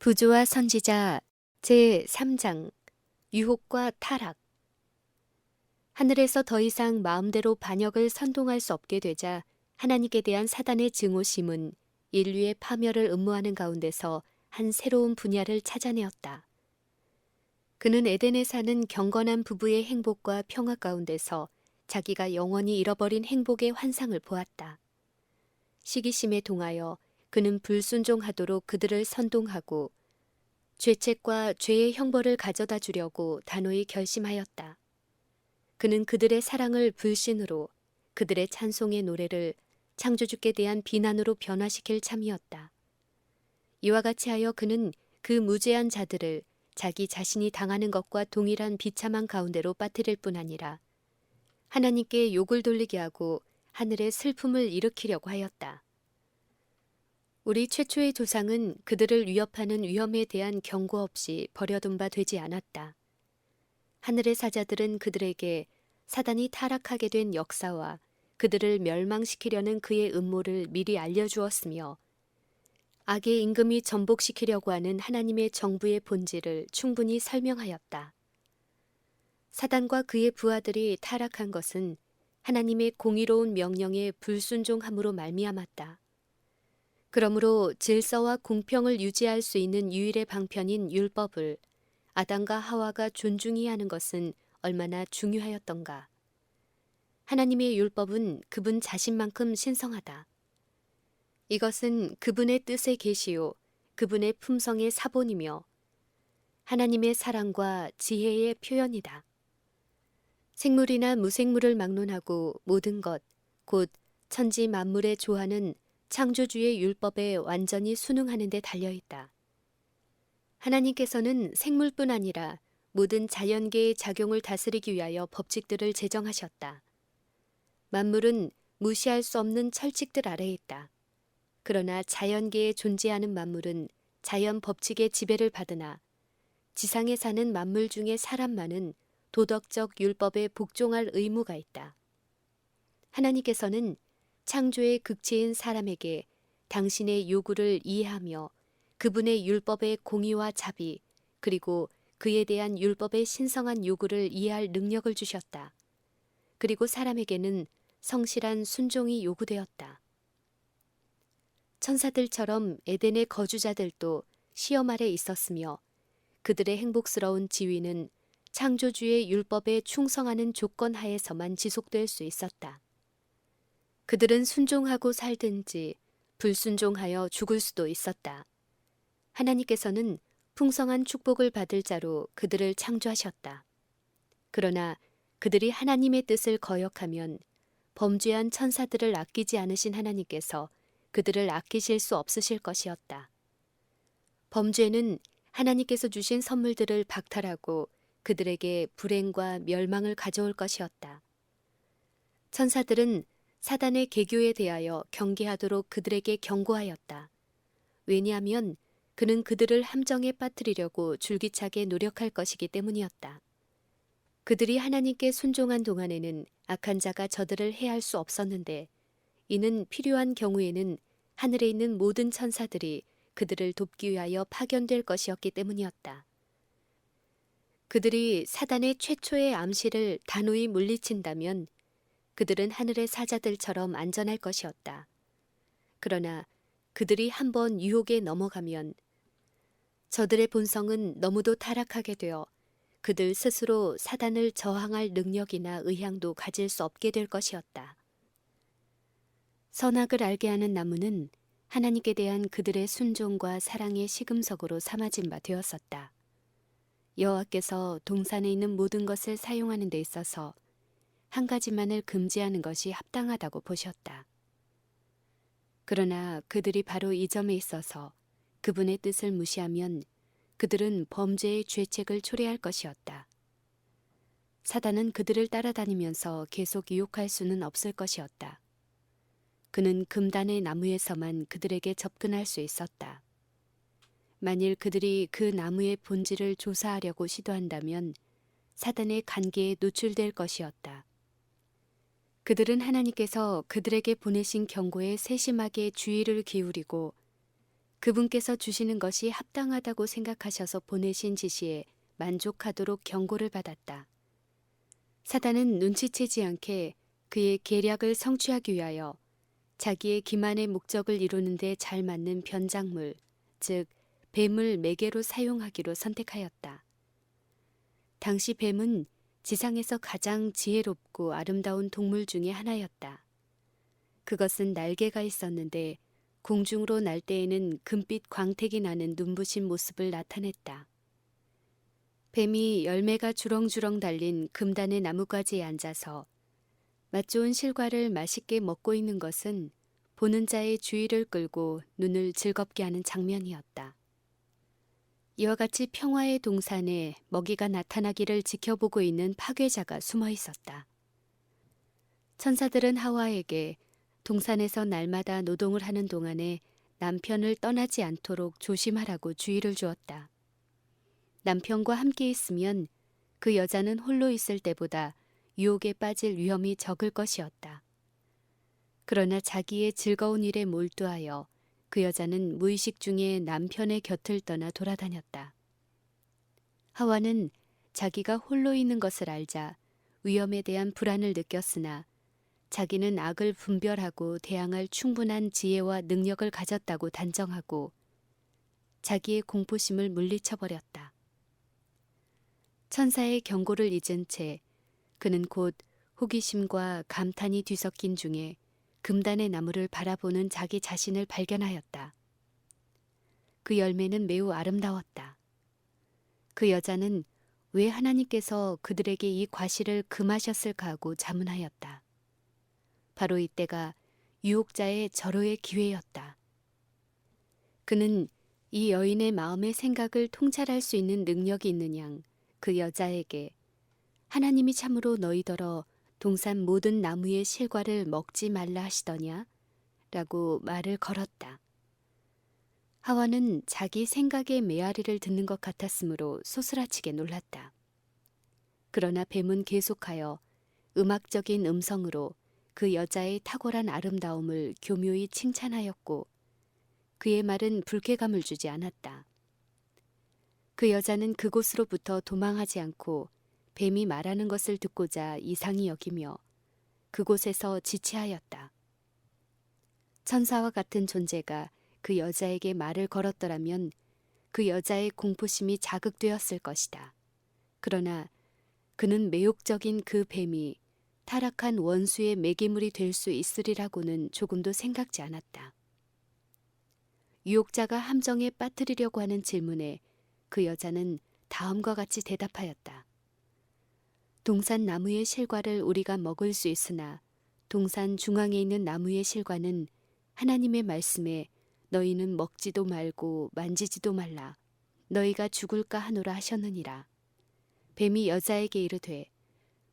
부조와 선지자 제3장 유혹과 타락. 하늘에서 더 이상 마음대로 반역을 선동할 수 없게 되자 하나님께 대한 사단의 증오심은 인류의 파멸을 음모하는 가운데서 한 새로운 분야를 찾아내었다. 그는 에덴에 사는 경건한 부부의 행복과 평화 가운데서 자기가 영원히 잃어버린 행복의 환상을 보았다. 시기심에 동하여 그는 불순종하도록 그들을 선동하고 죄책과 죄의 형벌을 가져다 주려고 단호히 결심하였다. 그는 그들의 사랑을 불신으로, 그들의 찬송의 노래를 창조주께 대한 비난으로 변화시킬 참이었다. 이와 같이 하여 그는 그 무죄한 자들을 자기 자신이 당하는 것과 동일한 비참한 가운데로 빠뜨릴 뿐 아니라 하나님께 욕을 돌리게 하고 하늘의 슬픔을 일으키려고 하였다. 우리 최초의 조상은 그들을 위협하는 위험에 대한 경고 없이 버려둔 바 되지 않았다. 하늘의 사자들은 그들에게 사단이 타락하게 된 역사와 그들을 멸망시키려는 그의 음모를 미리 알려주었으며 악의 임금이 전복시키려고 하는 하나님의 정부의 본질을 충분히 설명하였다. 사단과 그의 부하들이 타락한 것은 하나님의 공의로운 명령에 불순종함으로 말미암았다. 그러므로 질서와 공평을 유지할 수 있는 유일의 방편인 율법을 아담과 하와가 존중해야 하는 것은 얼마나 중요하였던가. 하나님의 율법은 그분 자신만큼 신성하다. 이것은 그분의 뜻의 계시요 그분의 품성의 사본이며 하나님의 사랑과 지혜의 표현이다. 생물이나 무생물을 막론하고 모든 것, 곧 천지 만물의 조화는 창조주의 율법에 완전히 순응하는 데 달려있다. 하나님께서는 생물뿐 아니라 모든 자연계의 작용을 다스리기 위하여 법칙들을 제정하셨다. 만물은 무시할 수 없는 철칙들 아래에 있다. 그러나 자연계에 존재하는 만물은 자연 법칙의 지배를 받으나 지상에 사는 만물 중에 사람만은 도덕적 율법에 복종할 의무가 있다. 하나님께서는 창조의 극치인 사람에게 당신의 요구를 이해하며 그분의 율법의 공의와 자비 그리고 그에 대한 율법의 신성한 요구를 이해할 능력을 주셨다. 그리고 사람에게는 성실한 순종이 요구되었다. 천사들처럼 에덴의 거주자들도 시험 아래 있었으며 그들의 행복스러운 지위는 창조주의 율법에 충성하는 조건 하에서만 지속될 수 있었다. 그들은 순종하고 살든지 불순종하여 죽을 수도 있었다. 하나님께서는 풍성한 축복을 받을 자로 그들을 창조하셨다. 그러나 그들이 하나님의 뜻을 거역하면 범죄한 천사들을 아끼지 않으신 하나님께서 그들을 아끼실 수 없으실 것이었다. 범죄는 하나님께서 주신 선물들을 박탈하고 그들에게 불행과 멸망을 가져올 것이었다. 천사들은 사단의 계교에 대하여 경계하도록 그들에게 경고하였다. 왜냐하면 그는 그들을 함정에 빠뜨리려고 줄기차게 노력할 것이기 때문이었다. 그들이 하나님께 순종한 동안에는 악한 자가 저들을 해할 수 없었는데 이는 필요한 경우에는 하늘에 있는 모든 천사들이 그들을 돕기 위하여 파견될 것이었기 때문이었다. 그들이 사단의 최초의 암시를 단호히 물리친다면 그들은 하늘의 사자들처럼 안전할 것이었다. 그러나 그들이 한번 유혹에 넘어가면 저들의 본성은 너무도 타락하게 되어 그들 스스로 사단을 저항할 능력이나 의향도 가질 수 없게 될 것이었다. 선악을 알게 하는 나무는 하나님께 대한 그들의 순종과 사랑의 시금석으로 삼아진 바 되었었다. 여호와께서 동산에 있는 모든 것을 사용하는 데 있어서 한 가지만을 금지하는 것이 합당하다고 보셨다. 그러나 그들이 바로 이 점에 있어서 그분의 뜻을 무시하면 그들은 범죄의 죄책을 초래할 것이었다. 사단은 그들을 따라다니면서 계속 유혹할 수는 없을 것이었다. 그는 금단의 나무에서만 그들에게 접근할 수 있었다. 만일 그들이 그 나무의 본질을 조사하려고 시도한다면 사단의 관계에 노출될 것이었다. 그들은 하나님께서 그들에게 보내신 경고에 세심하게 주의를 기울이고 그분께서 주시는 것이 합당하다고 생각하셔서 보내신 지시에 만족하도록 경고를 받았다. 사단은 눈치채지 않게 그의 계략을 성취하기 위하여 자기의 기만의 목적을 이루는 데 잘 맞는 변작물, 즉 뱀을 매개로 사용하기로 선택하였다. 당시 뱀은 지상에서 가장 지혜롭고 아름다운 동물 중에 하나였다. 그것은 날개가 있었는데 공중으로 날 때에는 금빛 광택이 나는 눈부신 모습을 나타냈다. 뱀이 열매가 주렁주렁 달린 금단의 나뭇가지에 앉아서 맛 좋은 실과를 맛있게 먹고 있는 것은 보는 자의 주의를 끌고 눈을 즐겁게 하는 장면이었다. 이와 같이 평화의 동산에 먹이가 나타나기를 지켜보고 있는 파괴자가 숨어 있었다. 천사들은 하와에게 동산에서 날마다 노동을 하는 동안에 남편을 떠나지 않도록 조심하라고 주의를 주었다. 남편과 함께 있으면 그 여자는 홀로 있을 때보다 유혹에 빠질 위험이 적을 것이었다. 그러나 자기의 즐거운 일에 몰두하여 그 여자는 무의식 중에 남편의 곁을 떠나 돌아다녔다. 하와는 자기가 홀로 있는 것을 알자 위험에 대한 불안을 느꼈으나 자기는 악을 분별하고 대항할 충분한 지혜와 능력을 가졌다고 단정하고 자기의 공포심을 물리쳐버렸다. 천사의 경고를 잊은 채 그는 곧 호기심과 감탄이 뒤섞인 중에 금단의 나무를 바라보는 자기 자신을 발견하였다. 그 열매는 매우 아름다웠다. 그 여자는 왜 하나님께서 그들에게 이 과실을 금하셨을까 하고 자문하였다. 바로 이때가 유혹자의 절호의 기회였다. 그는 이 여인의 마음의 생각을 통찰할 수 있는 능력이 있는 양 그 여자에게 하나님이 참으로 너희더러 동산 모든 나무의 실과를 먹지 말라 하시더냐? 라고 말을 걸었다. 하와는 자기 생각의 메아리를 듣는 것 같았으므로 소스라치게 놀랐다. 그러나 뱀은 계속하여 음악적인 음성으로 그 여자의 탁월한 아름다움을 교묘히 칭찬하였고 그의 말은 불쾌감을 주지 않았다. 그 여자는 그곳으로부터 도망하지 않고 뱀이 말하는 것을 듣고자 이상히 여기며 그곳에서 지체하였다. 천사와 같은 존재가 그 여자에게 말을 걸었더라면 그 여자의 공포심이 자극되었을 것이다. 그러나 그는 매혹적인 그 뱀이 타락한 원수의 매개물이 될 수 있으리라고는 조금도 생각지 않았다. 유혹자가 함정에 빠뜨리려고 하는 질문에 그 여자는 다음과 같이 대답하였다. 동산 나무의 실과를 우리가 먹을 수 있으나 동산 중앙에 있는 나무의 실과는 하나님의 말씀에 너희는 먹지도 말고 만지지도 말라. 너희가 죽을까 하노라 하셨느니라. 뱀이 여자에게 이르되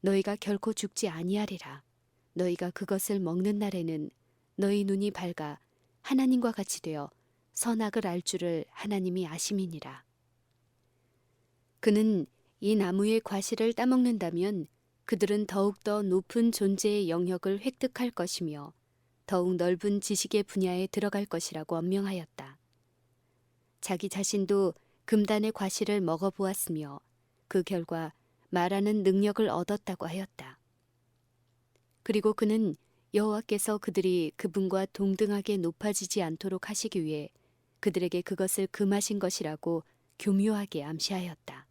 너희가 결코 죽지 아니하리라. 너희가 그것을 먹는 날에는 너희 눈이 밝아 하나님과 같이 되어 선악을 알 줄을 하나님이 아심이니라. 그는 이 나무의 과실을 따먹는다면 그들은 더욱더 높은 존재의 영역을 획득할 것이며 더욱 넓은 지식의 분야에 들어갈 것이라고 언명하였다. 자기 자신도 금단의 과실을 먹어보았으며 그 결과 말하는 능력을 얻었다고 하였다. 그리고 그는 여호와께서 그들이 그분과 동등하게 높아지지 않도록 하시기 위해 그들에게 그것을 금하신 것이라고 교묘하게 암시하였다.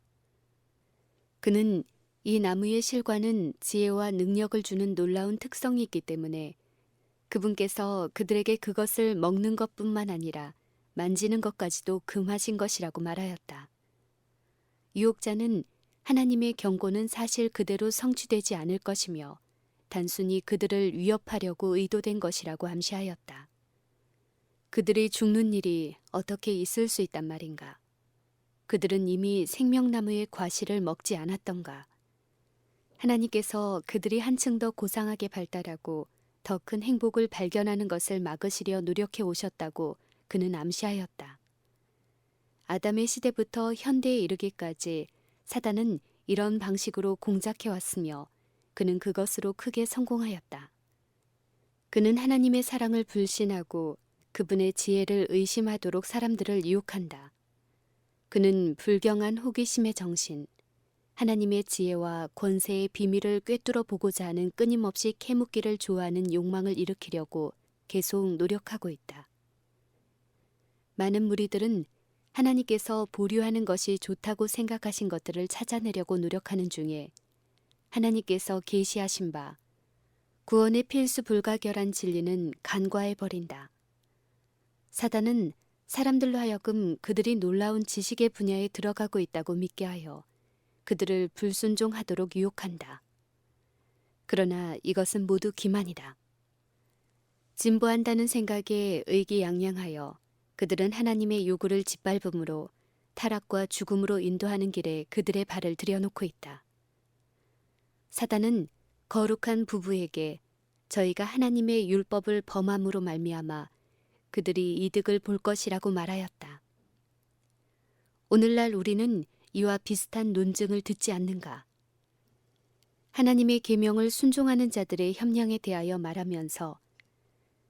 그는 이 나무의 실과는 지혜와 능력을 주는 놀라운 특성이 있기 때문에 그분께서 그들에게 그것을 먹는 것뿐만 아니라 만지는 것까지도 금하신 것이라고 말하였다. 유혹자는 하나님의 경고는 사실 그대로 성취되지 않을 것이며 단순히 그들을 위협하려고 의도된 것이라고 암시하였다. 그들이 죽는 일이 어떻게 있을 수 있단 말인가? 그들은 이미 생명나무의 과실을 먹지 않았던가? 하나님께서 그들이 한층 더 고상하게 발달하고 더 큰 행복을 발견하는 것을 막으시려 노력해 오셨다고 그는 암시하였다. 아담의 시대부터 현대에 이르기까지 사단은 이런 방식으로 공작해 왔으며 그는 그것으로 크게 성공하였다. 그는 하나님의 사랑을 불신하고 그분의 지혜를 의심하도록 사람들을 유혹한다. 그는 불경한 호기심의 정신, 하나님의 지혜와 권세의 비밀을 꿰뚫어 보고자 하는 끊임없이 캐묻기를 좋아하는 욕망을 일으키려고 계속 노력하고 있다. 많은 무리들은 하나님께서 보류하는 것이 좋다고 생각하신 것들을 찾아내려고 노력하는 중에 하나님께서 계시하신 바 구원의 필수 불가결한 진리는 간과해버린다. 사단은 사람들로 하여금 그들이 놀라운 지식의 분야에 들어가고 있다고 믿게 하여 그들을 불순종하도록 유혹한다. 그러나 이것은 모두 기만이다. 진보한다는 생각에 의기양양하여 그들은 하나님의 요구를 짓밟음으로 타락과 죽음으로 인도하는 길에 그들의 발을 들여놓고 있다. 사단은 거룩한 부부에게 저희가 하나님의 율법을 범함으로 말미암아 그들이 이득을 볼 것이라고 말하였다. 오늘날 우리는 이와 비슷한 논증을 듣지 않는가? 하나님의 계명을 순종하는 자들의 협량에 대하여 말하면서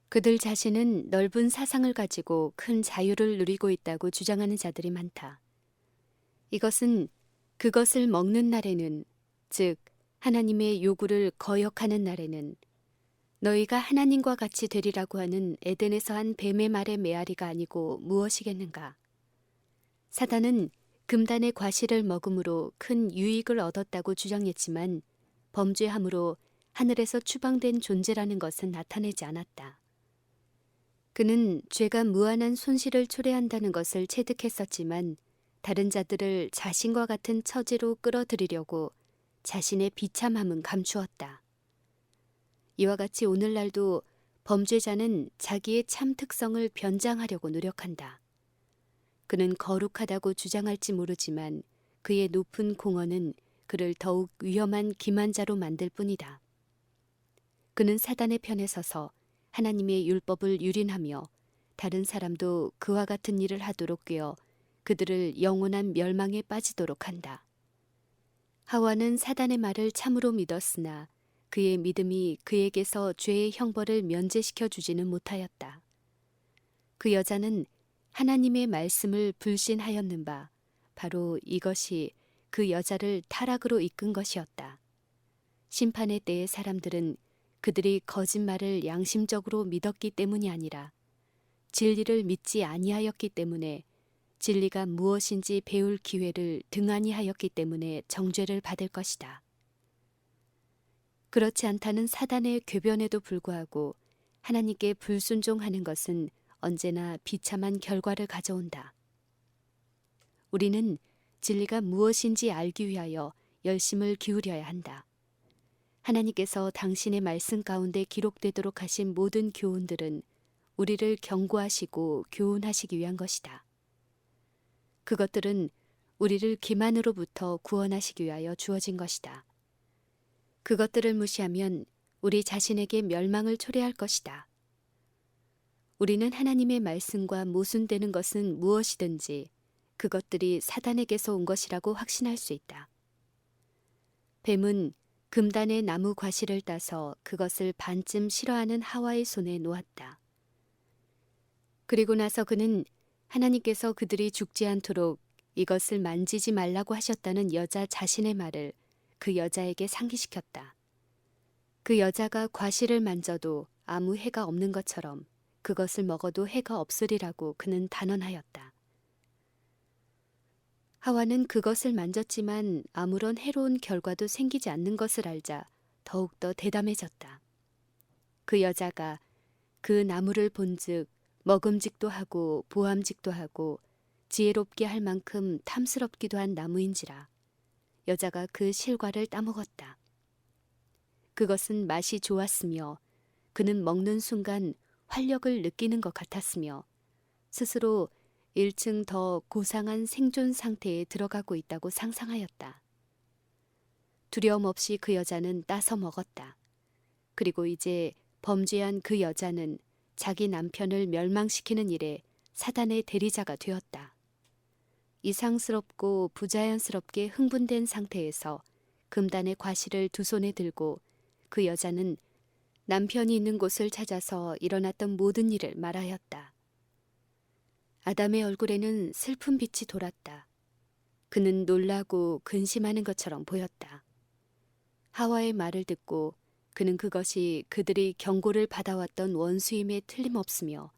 그들 자신은 넓은 사상을 가지고 큰 자유를 누리고 있다고 주장하는 자들이 많다. 이것은 그것을 먹는 날에는, 즉 하나님의 요구를 거역하는 날에는 너희가 하나님과 같이 되리라고 하는 에덴에서 한 뱀의 말의 메아리가 아니고 무엇이겠는가? 사단은 금단의 과실을 먹음으로 큰 유익을 얻었다고 주장했지만 범죄함으로 하늘에서 추방된 존재라는 것은 나타내지 않았다. 그는 죄가 무한한 손실을 초래한다는 것을 체득했었지만 다른 자들을 자신과 같은 처지로 끌어들이려고 자신의 비참함은 감추었다. 이와 같이 오늘날도 범죄자는 자기의 참 특성을 변장하려고 노력한다. 그는 거룩하다고 주장할지 모르지만 그의 높은 공언은 그를 더욱 위험한 기만자로 만들 뿐이다. 그는 사단의 편에 서서 하나님의 율법을 유린하며 다른 사람도 그와 같은 일을 하도록 꾀어 그들을 영원한 멸망에 빠지도록 한다. 하와는 사단의 말을 참으로 믿었으나 그의 믿음이 그에게서 죄의 형벌을 면제시켜 주지는 못하였다. 그 여자는 하나님의 말씀을 불신하였는 바 바로 이것이 그 여자를 타락으로 이끈 것이었다. 심판의 때의 사람들은 그들이 거짓말을 양심적으로 믿었기 때문이 아니라 진리를 믿지 아니하였기 때문에 진리가 무엇인지 배울 기회를 등한히 하였기 때문에 정죄를 받을 것이다. 그렇지 않다는 사단의 궤변에도 불구하고 하나님께 불순종하는 것은 언제나 비참한 결과를 가져온다. 우리는 진리가 무엇인지 알기 위하여 열심을 기울여야 한다. 하나님께서 당신의 말씀 가운데 기록되도록 하신 모든 교훈들은 우리를 경고하시고 교훈하시기 위한 것이다. 그것들은 우리를 기만으로부터 구원하시기 위하여 주어진 것이다. 그것들을 무시하면 우리 자신에게 멸망을 초래할 것이다. 우리는 하나님의 말씀과 모순되는 것은 무엇이든지 그것들이 사단에게서 온 것이라고 확신할 수 있다. 뱀은 금단의 나무 과실을 따서 그것을 반쯤 싫어하는 하와의 손에 놓았다. 그리고 나서 그는 하나님께서 그들이 죽지 않도록 이것을 만지지 말라고 하셨다는 여자 자신의 말을 그 여자에게 상기시켰다. 그 여자가 과실을 만져도 아무 해가 없는 것처럼 그것을 먹어도 해가 없으리라고 그는 단언하였다. 하와는 그것을 만졌지만 아무런 해로운 결과도 생기지 않는 것을 알자 더욱더 대담해졌다. 그 여자가 그 나무를 본즉 먹음직도 하고 보암직도 하고 지혜롭게 할 만큼 탐스럽기도 한 나무인지라 여자가 그 실과를 따먹었다. 그것은 맛이 좋았으며 그는 먹는 순간 활력을 느끼는 것 같았으며 스스로 1층 더 고상한 생존 상태에 들어가고 있다고 상상하였다. 두려움 없이 그 여자는 따서 먹었다. 그리고 이제 범죄한 그 여자는 자기 남편을 멸망시키는 일에 사단의 대리자가 되었다. 이상스럽고 부자연스럽게 흥분된 상태에서 금단의 과실을 두 손에 들고 그 여자는 남편이 있는 곳을 찾아서 일어났던 모든 일을 말하였다. 아담의 얼굴에는 슬픈 빛이 돌았다. 그는 놀라고 근심하는 것처럼 보였다. 하와의 말을 듣고 그는 그것이 그들이 경고를 받아왔던 원수임에 틀림없으며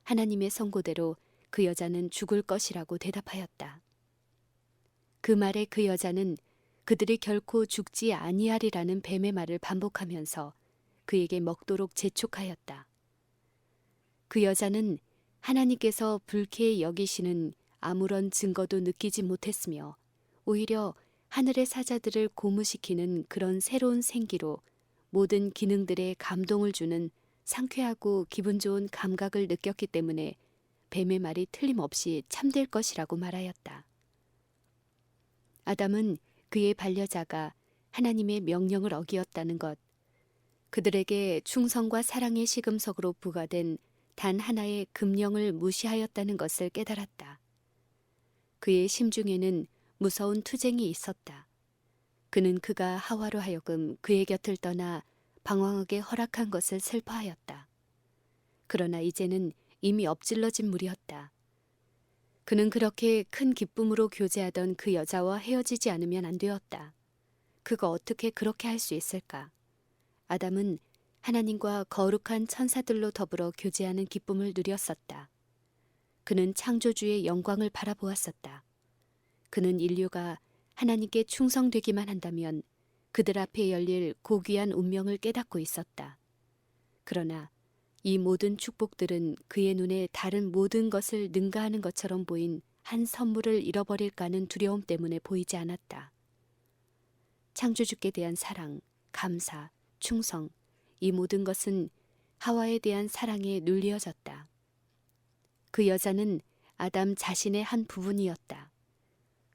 하나님의 선고대로 그 여자는 죽을 것이라고 대답하였다. 그 말에 그 여자는 그들이 결코 죽지 아니하리라는 뱀의 말을 반복하면서 그에게 먹도록 재촉하였다. 그 여자는 하나님께서 불쾌히 여기시는 아무런 증거도 느끼지 못했으며 오히려 하늘의 사자들을 고무시키는 그런 새로운 생기로 모든 기능들에 감동을 주는 상쾌하고 기분 좋은 감각을 느꼈기 때문에 뱀의 말이 틀림없이 참될 것이라고 말하였다. 아담은 그의 반려자가 하나님의 명령을 어기었다는 것, 그들에게 충성과 사랑의 시금석으로 부과된 단 하나의 금령을 무시하였다는 것을 깨달았다. 그의 심중에는 무서운 투쟁이 있었다. 그는 그가 하와로 하여금 그의 곁을 떠나 방황하게 허락한 것을 슬퍼하였다. 그러나 이제는 이미 엎질러진 물이었다. 그는 그렇게 큰 기쁨으로 교제하던 그 여자와 헤어지지 않으면 안 되었다. 그가 어떻게 그렇게 할 수 있을까? 아담은 하나님과 거룩한 천사들로 더불어 교제하는 기쁨을 누렸었다. 그는 창조주의 영광을 바라보았었다. 그는 인류가 하나님께 충성되기만 한다면 그들 앞에 열릴 고귀한 운명을 깨닫고 있었다. 그러나 이 모든 축복들은 그의 눈에 다른 모든 것을 능가하는 것처럼 보인 한 선물을 잃어버릴까 하는 두려움 때문에 보이지 않았다. 창조주께 대한 사랑, 감사, 충성, 이 모든 것은 하와에 대한 사랑에 눌리어졌다. 그 여자는 아담 자신의 한 부분이었다.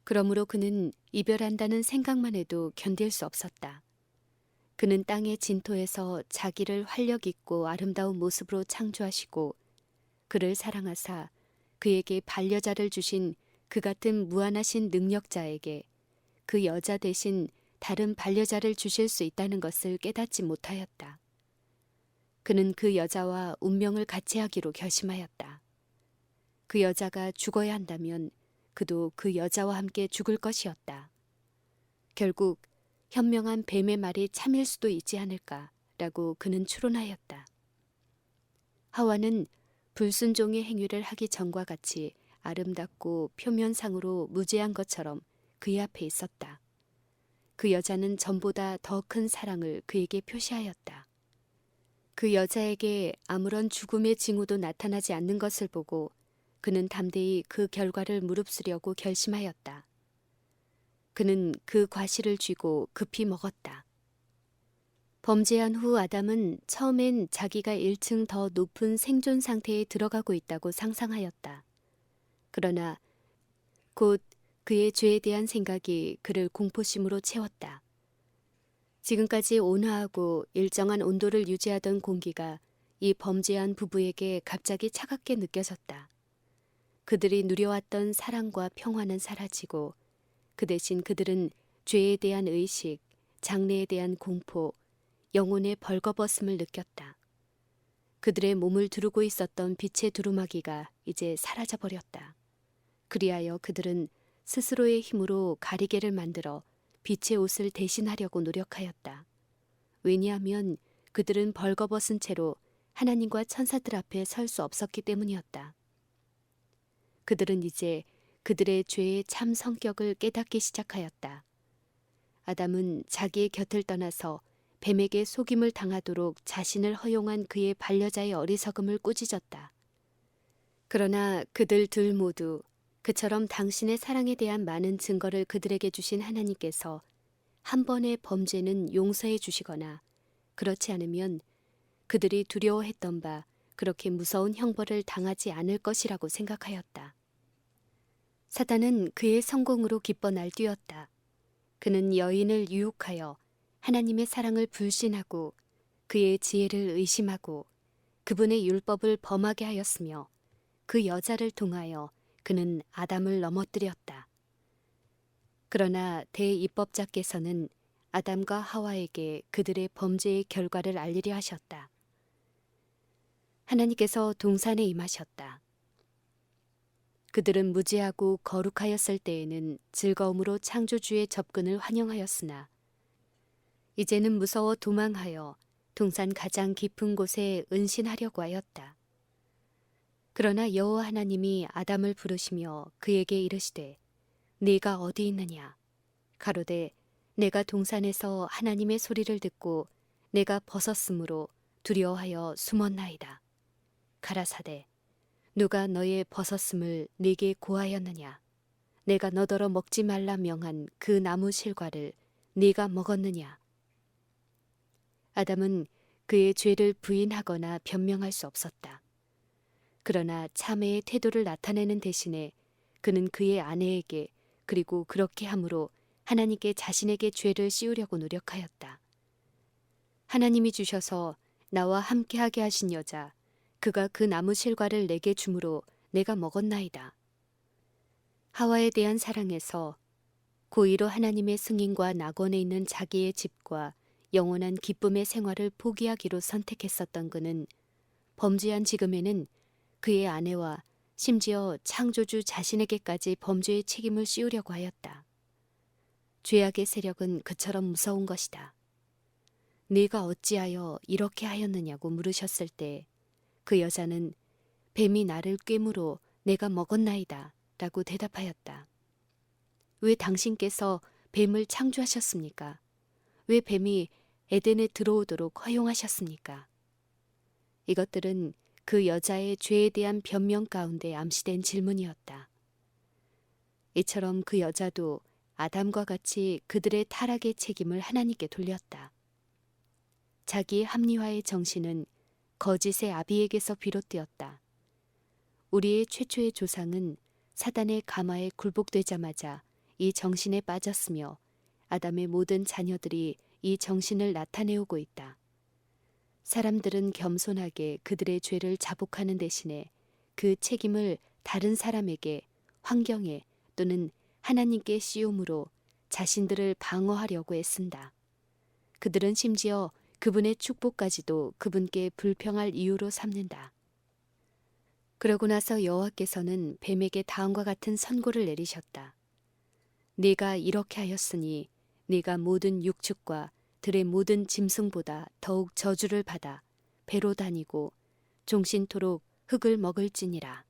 그러므로 그는 이별한다는 생각만 해도 견딜 수 없었다. 그는 땅의 진토에서 자기를 활력 있고 아름다운 모습으로 창조하시고 그를 사랑하사 그에게 반려자를 주신 그 같은 무한하신 능력자에게 그 여자 대신 다른 반려자를 주실 수 있다는 것을 깨닫지 못하였다. 그는 그 여자와 운명을 같이 하기로 결심하였다. 그 여자가 죽어야 한다면 그도 그 여자와 함께 죽을 것이었다. 결국 현명한 뱀의 말이 참일 수도 있지 않을까라고 그는 추론하였다. 하와는 불순종의 행위를 하기 전과 같이 아름답고 표면상으로 무죄한 것처럼 그의 앞에 있었다. 그 여자는 전보다 더 큰 사랑을 그에게 표시하였다. 그 여자에게 아무런 죽음의 징후도 나타나지 않는 것을 보고 그는 담대히 그 결과를 무릅쓰려고 결심하였다. 그는 그 과실을 쥐고 급히 먹었다. 범죄한 후 아담은 처음엔 자기가 1층 더 높은 생존 상태에 들어가고 있다고 상상하였다. 그러나 곧 그의 죄에 대한 생각이 그를 공포심으로 채웠다. 지금까지 온화하고 일정한 온도를 유지하던 공기가 이 범죄한 부부에게 갑자기 차갑게 느껴졌다. 그들이 누려왔던 사랑과 평화는 사라지고 그 대신 그들은 죄에 대한 의식, 장래에 대한 공포, 영혼의 벌거벗음을 느꼈다. 그들의 몸을 두르고 있었던 빛의 두루마기가 이제 사라져버렸다. 그리하여 그들은 스스로의 힘으로 가리개를 만들어 빛의 옷을 대신하려고 노력하였다. 왜냐하면 그들은 벌거벗은 채로 하나님과 천사들 앞에 설 수 없었기 때문이었다. 그들은 이제 그들의 죄의 참 성격을 깨닫기 시작하였다. 아담은 자기의 곁을 떠나서 뱀에게 속임을 당하도록 자신을 허용한 그의 반려자의 어리석음을 꾸짖었다. 그러나 그들 둘 모두 그처럼 당신의 사랑에 대한 많은 증거를 그들에게 주신 하나님께서 한 번의 범죄는 용서해 주시거나 그렇지 않으면 그들이 두려워했던 바 그렇게 무서운 형벌을 당하지 않을 것이라고 생각하였다. 사단은 그의 성공으로 기뻐 날뛰었다. 그는 여인을 유혹하여 하나님의 사랑을 불신하고 그의 지혜를 의심하고 그분의 율법을 범하게 하였으며 그 여자를 통하여 그는 아담을 넘어뜨렸다. 그러나 대입법자께서는 아담과 하와에게 그들의 범죄의 결과를 알리려 하셨다. 하나님께서 동산에 임하셨다. 그들은 무지하고 거룩하였을 때에는 즐거움으로 창조주의 접근을 환영하였으나 이제는 무서워 도망하여 동산 가장 깊은 곳에 은신하려고 하였다. 그러나 여호와 하나님이 아담을 부르시며 그에게 이르시되 네가 어디 있느냐 가로되 내가 동산에서 하나님의 소리를 듣고 내가 벗었으므로 두려워하여 숨었나이다. 가라사대 누가 너의 벗었음을 네게 고하였느냐 내가 너더러 먹지 말라 명한 그 나무 실과를 네가 먹었느냐. 아담은 그의 죄를 부인하거나 변명할 수 없었다. 그러나 참회의 태도를 나타내는 대신에 그는 그의 아내에게 그리고 그렇게 함으로 하나님께 자신에게 죄를 씌우려고 노력하였다. 하나님이 주셔서 나와 함께하게 하신 여자 그가 그 나무 실과를 내게 주므로 내가 먹었나이다. 하와에 대한 사랑에서 고의로 하나님의 승인과 낙원에 있는 자기의 집과 영원한 기쁨의 생활을 포기하기로 선택했었던 그는 범죄한 지금에는 그의 아내와 심지어 창조주 자신에게까지 범죄의 책임을 씌우려고 하였다. 죄악의 세력은 그처럼 무서운 것이다. 네가 어찌하여 이렇게 하였느냐고 물으셨을 때 그 여자는 뱀이 나를 꿰므로 내가 먹었나이다 라고 대답하였다. 왜 당신께서 뱀을 창조하셨습니까? 왜 뱀이 에덴에 들어오도록 허용하셨습니까? 이것들은 그 여자의 죄에 대한 변명 가운데 암시된 질문이었다. 이처럼 그 여자도 아담과 같이 그들의 타락의 책임을 하나님께 돌렸다. 자기의 합리화의 정신은 거짓의 아비에게서 비롯되었다. 우리의 최초의 조상은 사단의 가마에 굴복되자마자 이 정신에 빠졌으며 아담의 모든 자녀들이 이 정신을 나타내오고 있다. 사람들은 겸손하게 그들의 죄를 자복하는 대신에 그 책임을 다른 사람에게, 환경에 또는 하나님께 씌움으로 자신들을 방어하려고 애쓴다. 그들은 심지어 그분의 축복까지도 그분께 불평할 이유로 삼는다. 그러고 나서 여호와께서는 뱀에게 다음과 같은 선고를 내리셨다. 네가 이렇게 하였으니 네가 모든 육축과 들의 모든 짐승보다 더욱 저주를 받아 배로 다니고 종신토록 흙을 먹을지니라.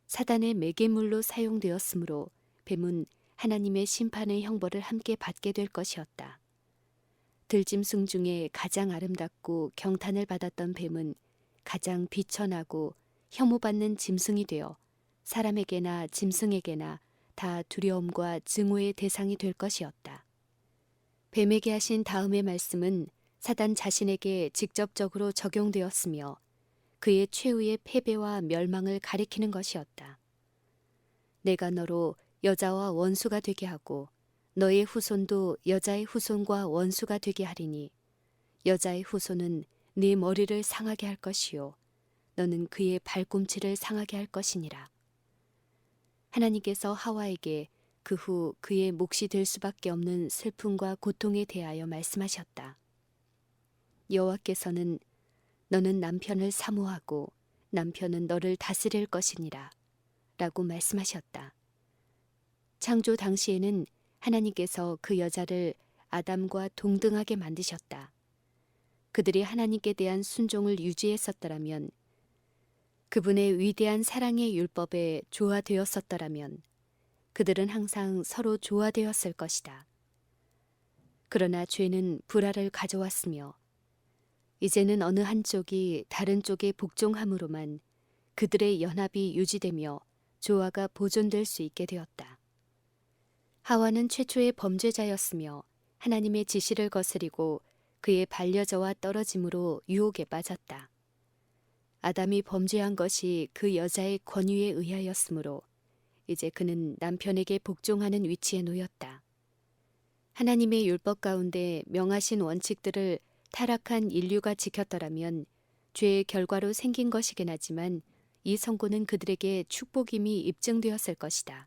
사단의 매개물로 사용되었으므로 뱀은 하나님의 심판의 형벌을 함께 받게 될 것이었다. 들짐승 중에 가장 아름답고 경탄을 받았던 뱀은 가장 비천하고 혐오받는 짐승이 되어 사람에게나 짐승에게나 다 두려움과 증오의 대상이 될 것이었다. 뱀에게 하신 다음의 말씀은 사단 자신에게 직접적으로 적용되었으며 그의 최후의 패배와 멸망을 가리키는 것이었다. 내가 너로 여자와 원수가 되게 하고 너의 후손도 여자의 후손과 원수가 되게 하리니 여자의 후손은 네 머리를 상하게 할 것이요 너는 그의 발꿈치를 상하게 할 것이니라. 하나님께서 하와에게 그 후 그의 몫이 될 수밖에 없는 슬픔과 고통에 대하여 말씀하셨다. 여호와께서는 너는 남편을 사모하고 남편은 너를 다스릴 것이니라 라고 말씀하셨다. 창조 당시에는 하나님께서 그 여자를 아담과 동등하게 만드셨다. 그들이 하나님께 대한 순종을 유지했었더라면, 그분의 위대한 사랑의 율법에 조화되었었더라면 그들은 항상 서로 조화되었을 것이다. 그러나 죄는 불화를 가져왔으며 이제는 어느 한쪽이 다른 쪽에 복종함으로만 그들의 연합이 유지되며 조화가 보존될 수 있게 되었다. 하와는 최초의 범죄자였으며 하나님의 지시를 거스리고 그의 반려자와 떨어짐으로 유혹에 빠졌다. 아담이 범죄한 것이 그 여자의 권유에 의하였으므로 이제 그는 남편에게 복종하는 위치에 놓였다. 하나님의 율법 가운데 명하신 원칙들을 타락한 인류가 지켰더라면 죄의 결과로 생긴 것이긴 하지만 이 선고는 그들에게 축복임이 입증되었을 것이다.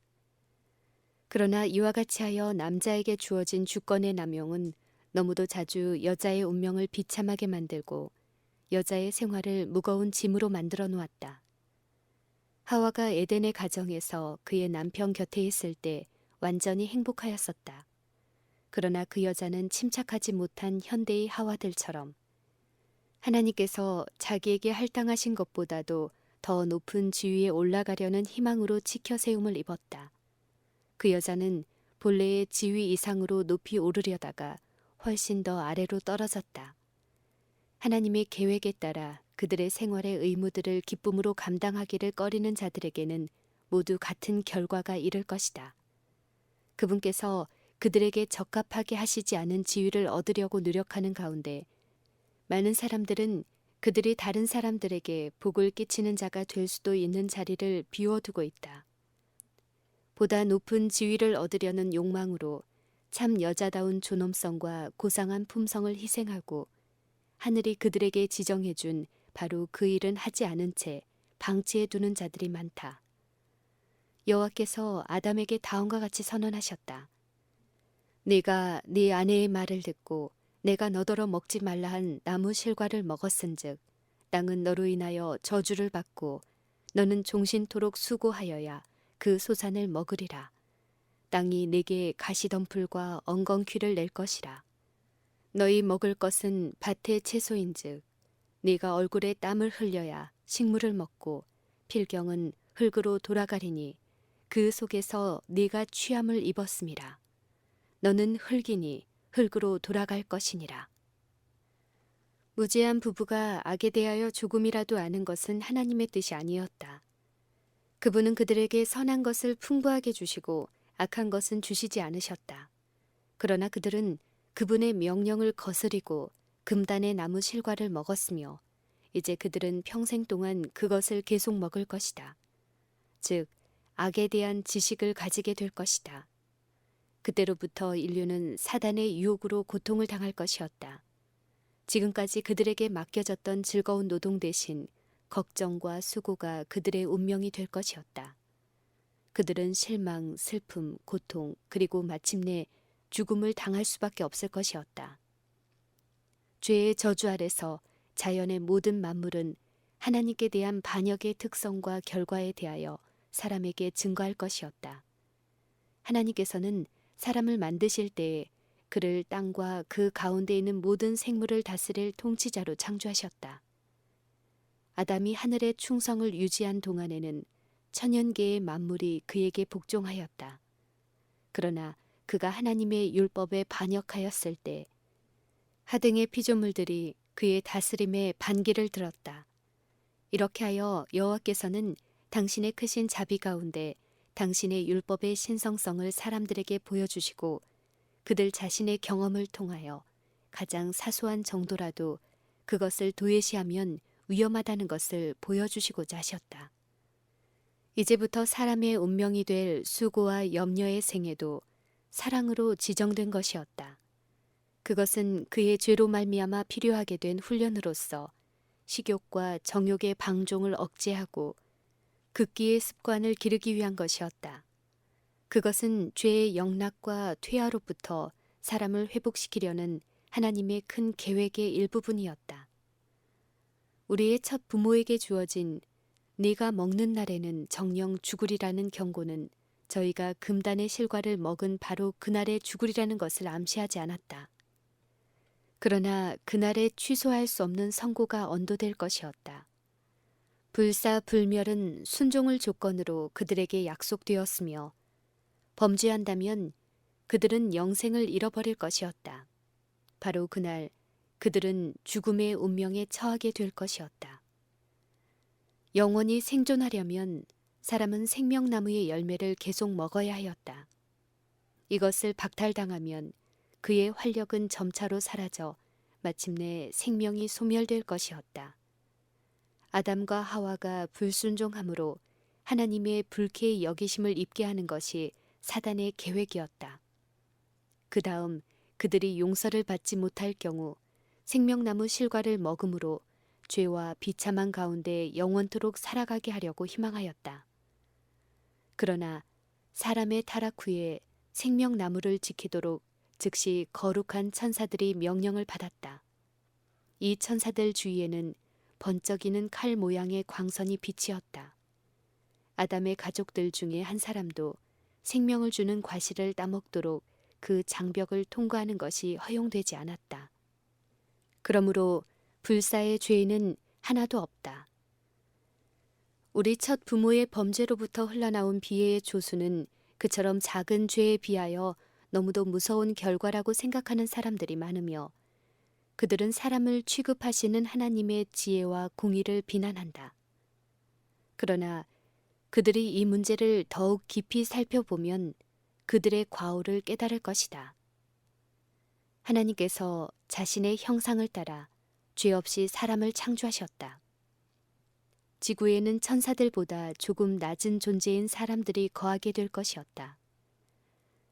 그러나 이와 같이 하여 남자에게 주어진 주권의 남용은 너무도 자주 여자의 운명을 비참하게 만들고 여자의 생활을 무거운 짐으로 만들어 놓았다. 하와가 에덴의 가정에서 그의 남편 곁에 있을 때 완전히 행복하였었다. 그러나 그 여자는 침착하지 못한 현대의 하와들처럼 하나님께서 자기에게 할당하신 것보다도 더 높은 지위에 올라가려는 희망으로 치켜 세움을 입었다. 그 여자는 본래의 지위 이상으로 높이 오르려다가 훨씬 더 아래로 떨어졌다. 하나님의 계획에 따라 그들의 생활의 의무들을 기쁨으로 감당하기를 꺼리는 자들에게는 모두 같은 결과가 이를 것이다. 그분께서 그들에게 적합하게 하시지 않은 지위를 얻으려고 노력하는 가운데 많은 사람들은 그들이 다른 사람들에게 복을 끼치는 자가 될 수도 있는 자리를 비워두고 있다. 보다 높은 지위를 얻으려는 욕망으로 참 여자다운 존엄성과 고상한 품성을 희생하고 하늘이 그들에게 지정해준 바로 그 일은 하지 않은 채 방치해두는 자들이 많다. 여호와께서 아담에게 다음과 같이 선언하셨다. 네가 네 아내의 말을 듣고 내가 너더러 먹지 말라 한 나무 실과를 먹었은즉 땅은 너로 인하여 저주를 받고 너는 종신토록 수고하여야 그 소산을 먹으리라. 땅이 네게 가시덤불과 엉겅퀴를 낼 것이라. 너희 먹을 것은 밭의 채소인즉 네가 얼굴에 땀을 흘려야 식물을 먹고 필경은 흙으로 돌아가리니 그 속에서 네가 취함을 입었음이라. 너는 흙이니 흙으로 돌아갈 것이니라. 무지한 부부가 악에 대하여 조금이라도 아는 것은 하나님의 뜻이 아니었다. 그분은 그들에게 선한 것을 풍부하게 주시고 악한 것은 주시지 않으셨다. 그러나 그들은 그분의 명령을 거스리고 금단의 나무 실과를 먹었으며 이제 그들은 평생 동안 그것을 계속 먹을 것이다. 즉, 악에 대한 지식을 가지게 될 것이다. 그때로부터 인류는 사단의 유혹으로 고통을 당할 것이었다. 지금까지 그들에게 맡겨졌던 즐거운 노동 대신 걱정과 수고가 그들의 운명이 될 것이었다. 그들은 실망, 슬픔, 고통, 그리고 마침내 죽음을 당할 수밖에 없을 것이었다. 죄의 저주 아래서 자연의 모든 만물은 하나님께 대한 반역의 특성과 결과에 대하여 사람에게 증거할 것이었다. 하나님께서는 사람을 만드실 때에 그를 땅과 그 가운데 있는 모든 생물을 다스릴 통치자로 창조하셨다. 아담이 하늘의 충성을 유지한 동안에는 천연계의 만물이 그에게 복종하였다. 그러나 그가 하나님의 율법에 반역하였을 때 하등의 피조물들이 그의 다스림에 반기를 들었다. 이렇게 하여 여호와께서는 당신의 크신 자비 가운데 당신의 율법의 신성성을 사람들에게 보여주시고 그들 자신의 경험을 통하여 가장 사소한 정도라도 그것을 도외시하면 위험하다는 것을 보여주시고자 하셨다. 이제부터 사람의 운명이 될 수고와 염려의 생애도 사랑으로 지정된 것이었다. 그것은 그의 죄로 말미암아 필요하게 된 훈련으로서 식욕과 정욕의 방종을 억제하고 극기의 습관을 기르기 위한 것이었다. 그것은 죄의 영락과 퇴화로부터 사람을 회복시키려는 하나님의 큰 계획의 일부분이었다. 우리의 첫 부모에게 주어진 네가 먹는 날에는 정녕 죽으리라는 경고는 저희가 금단의 실과를 먹은 바로 그날에 죽으리라는 것을 암시하지 않았다. 그러나 그날에 취소할 수 없는 선고가 언도될 것이었다. 불사불멸은 순종을 조건으로 그들에게 약속되었으며 범죄한다면 그들은 영생을 잃어버릴 것이었다. 바로 그날 그들은 죽음의 운명에 처하게 될 것이었다. 영원히 생존하려면 사람은 생명나무의 열매를 계속 먹어야 하였다. 이것을 박탈당하면 그의 활력은 점차로 사라져 마침내 생명이 소멸될 것이었다. 아담과 하와가 불순종함으로 하나님의 불쾌히 여기심을 입게 하는 것이 사단의 계획이었다. 그 다음 그들이 용서를 받지 못할 경우 생명나무 실과를 먹음으로 죄와 비참한 가운데 영원토록 살아가게 하려고 희망하였다. 그러나 사람의 타락 후에 생명나무를 지키도록 즉시 거룩한 천사들이 명령을 받았다. 이 천사들 주위에는 번쩍이는 칼 모양의 광선이 비치었다. 아담의 가족들 중에 한 사람도 생명을 주는 과실을 따먹도록 그 장벽을 통과하는 것이 허용되지 않았다. 그러므로 불사의 죄는 하나도 없다. 우리 첫 부모의 범죄로부터 흘러나온 비애의 조수는 그처럼 작은 죄에 비하여 너무도 무서운 결과라고 생각하는 사람들이 많으며 그들은 사람을 취급하시는 하나님의 지혜와 공의를 비난한다. 그러나 그들이 이 문제를 더욱 깊이 살펴보면 그들의 과오를 깨달을 것이다. 하나님께서 자신의 형상을 따라 죄 없이 사람을 창조하셨다. 지구에는 천사들보다 조금 낮은 존재인 사람들이 거하게 될 것이었다.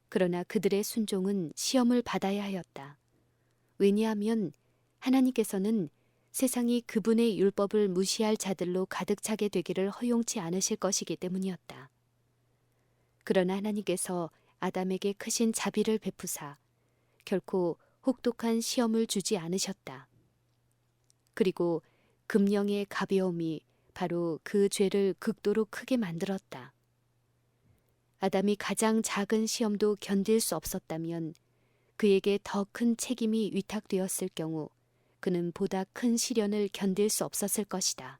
그러나 그들의 순종은 시험을 받아야 하였다. 왜냐하면 하나님께서는 세상이 그분의 율법을 무시할 자들로 가득 차게 되기를 허용치 않으실 것이기 때문이었다. 그러나 하나님께서 아담에게 크신 자비를 베푸사 결코 혹독한 시험을 주지 않으셨다. 그리고 금령의 가벼움이 바로 그 죄를 극도로 크게 만들었다. 아담이 가장 작은 시험도 견딜 수 없었다면 그에게 더 큰 책임이 위탁되었을 경우 그는 보다 큰 시련을 견딜 수 없었을 것이다.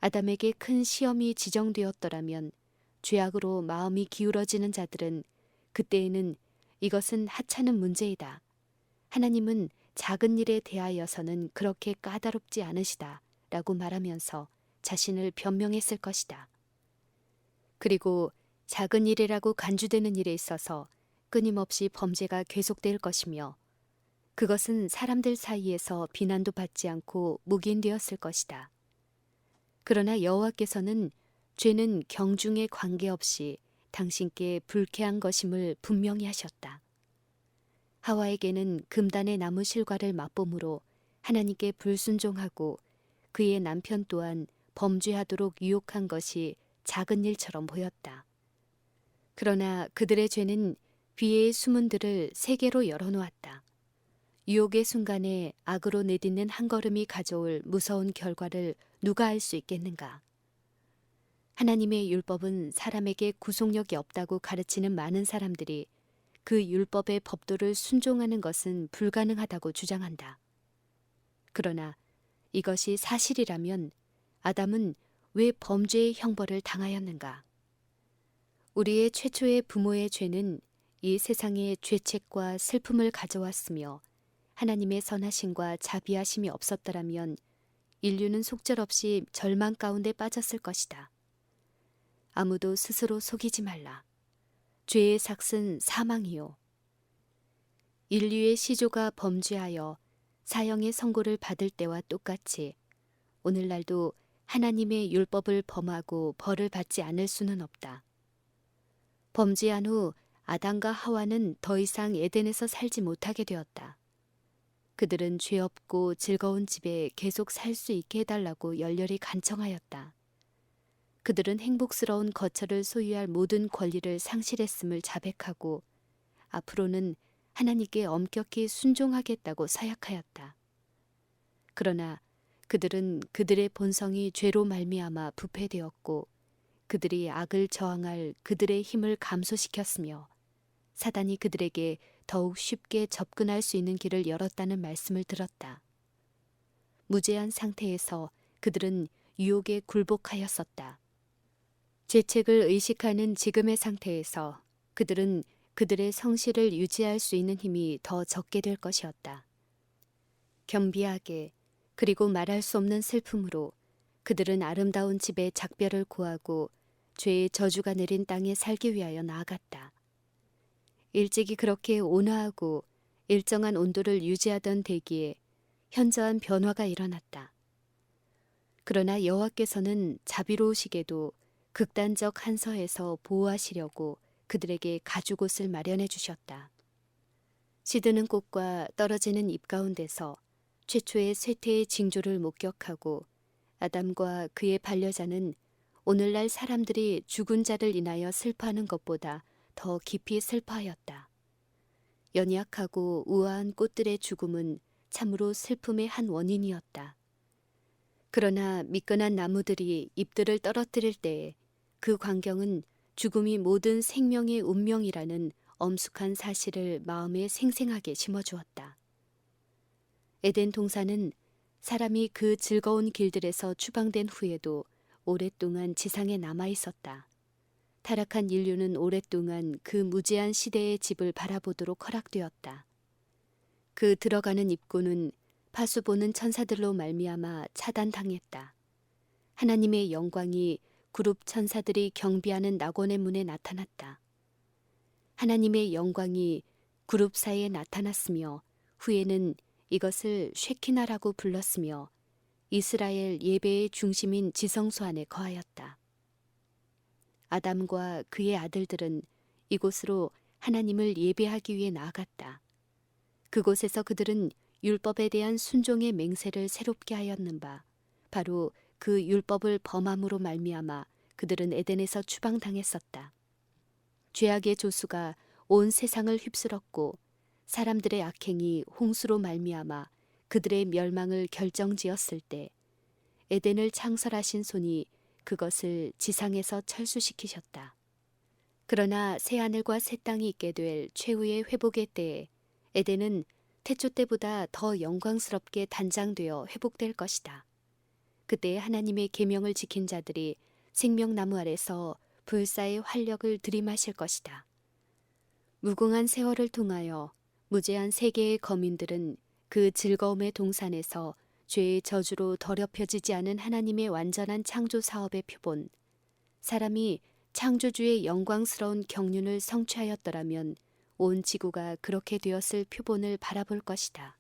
아담에게 큰 시험이 지정되었더라면 죄악으로 마음이 기울어지는 자들은 그때에는 이것은 하찮은 문제이다. 하나님은 작은 일에 대하여서는 그렇게 까다롭지 않으시다 라고 말하면서 자신을 변명했을 것이다. 그리고 작은 일이라고 간주되는 일에 있어서 끊임없이 범죄가 계속될 것이며 그것은 사람들 사이에서 비난도 받지 않고 묵인되었을 것이다. 그러나 여호와께서는 죄는 경중에 관계없이 당신께 불쾌한 것임을 분명히 하셨다. 하와에게는 금단의 나무 실과를 맛봄으로 하나님께 불순종하고 그의 남편 또한 범죄하도록 유혹한 것이 작은 일처럼 보였다. 그러나 그들의 죄는 비애의 수문들을 세계로 열어놓았다. 유혹의 순간에 악으로 내딛는 한 걸음이 가져올 무서운 결과를 누가 알 수 있겠는가? 하나님의 율법은 사람에게 구속력이 없다고 가르치는 많은 사람들이 그 율법의 법도를 순종하는 것은 불가능하다고 주장한다. 그러나 이것이 사실이라면 아담은 왜 범죄의 형벌을 당하였는가? 우리의 최초의 부모의 죄는 이 세상에 죄책과 슬픔을 가져왔으며 하나님의 선하심과 자비하심이 없었더라면 인류는 속절없이 절망 가운데 빠졌을 것이다. 아무도 스스로 속이지 말라. 죄의 삭은 사망이요. 인류의 시조가 범죄하여 사형의 선고를 받을 때와 똑같이 오늘날도 하나님의 율법을 범하고 벌을 받지 않을 수는 없다. 범죄한 후 아담과 하와는 더 이상 에덴에서 살지 못하게 되었다. 그들은 죄 없고 즐거운 집에 계속 살 수 있게 해달라고 열렬히 간청하였다. 그들은 행복스러운 거처를 소유할 모든 권리를 상실했음을 자백하고 앞으로는 하나님께 엄격히 순종하겠다고 사약하였다. 그러나 그들은 그들의 본성이 죄로 말미암아 부패되었고 그들이 악을 저항할 그들의 힘을 감소시켰으며 사단이 그들에게 더욱 쉽게 접근할 수 있는 길을 열었다는 말씀을 들었다. 무죄한 상태에서 그들은 유혹에 굴복하였었다. 죄책을 의식하는 지금의 상태에서 그들은 그들의 성실을 유지할 수 있는 힘이 더 적게 될 것이었다. 겸비하게 그리고 말할 수 없는 슬픔으로 그들은 아름다운 집에 작별을 구하고 죄의 저주가 내린 땅에 살기 위하여 나아갔다. 일찍이 그렇게 온화하고 일정한 온도를 유지하던 대기에 현저한 변화가 일어났다. 그러나 여호와께서는 자비로우시게도 극단적 한서에서 보호하시려고 그들에게 가죽옷을 마련해 주셨다. 시드는 꽃과 떨어지는 잎 가운데서 최초의 쇠퇴의 징조를 목격하고 아담과 그의 반려자는 오늘날 사람들이 죽은 자를 인하여 슬퍼하는 것보다 더 깊이 슬퍼하였다. 연약하고 우아한 꽃들의 죽음은 참으로 슬픔의 한 원인이었다. 그러나 미끈한 나무들이 잎들을 떨어뜨릴 때에 그 광경은 죽음이 모든 생명의 운명이라는 엄숙한 사실을 마음에 생생하게 심어주었다. 에덴 동산은 사람이 그 즐거운 길들에서 추방된 후에도 오랫동안 지상에 남아 있었다. 타락한 인류는 오랫동안 그 무제한 시대의 집을 바라보도록 허락되었다. 그 들어가는 입구는 파수 보는 천사들로 말미암아 차단당했다. 하나님의 영광이 그룹 천사들이 경비하는 낙원의 문에 나타났다. 하나님의 영광이 그룹 사이에 나타났으며 후에는 이것을 쉐키나라고 불렀으며 이스라엘 예배의 중심인 지성소 안에 거하였다. 아담과 그의 아들들은 이곳으로 하나님을 예배하기 위해 나아갔다. 그곳에서 그들은 율법에 대한 순종의 맹세를 새롭게 하였는 바 바로 그 율법을 범함으로 말미암아 그들은 에덴에서 추방당했었다. 죄악의 조수가 온 세상을 휩쓸었고 사람들의 악행이 홍수로 말미암아 그들의 멸망을 결정지었을 때 에덴을 창설하신 손이 그것을 지상에서 철수시키셨다. 그러나 새하늘과 새 땅이 있게 될 최후의 회복의 때에 에덴은 태초 때보다 더 영광스럽게 단장되어 회복될 것이다. 그때 하나님의 계명을 지킨 자들이 생명나무 아래서 불사의 활력을 들이마실 것이다. 무궁한 세월을 통하여 무제한 세계의 거민들은 그 즐거움의 동산에서 죄의 저주로 더럽혀지지 않은 하나님의 완전한 창조 사업의 표본, 사람이 창조주의 영광스러운 경륜을 성취하였더라면 온 지구가 그렇게 되었을 표본을 바라볼 것이다.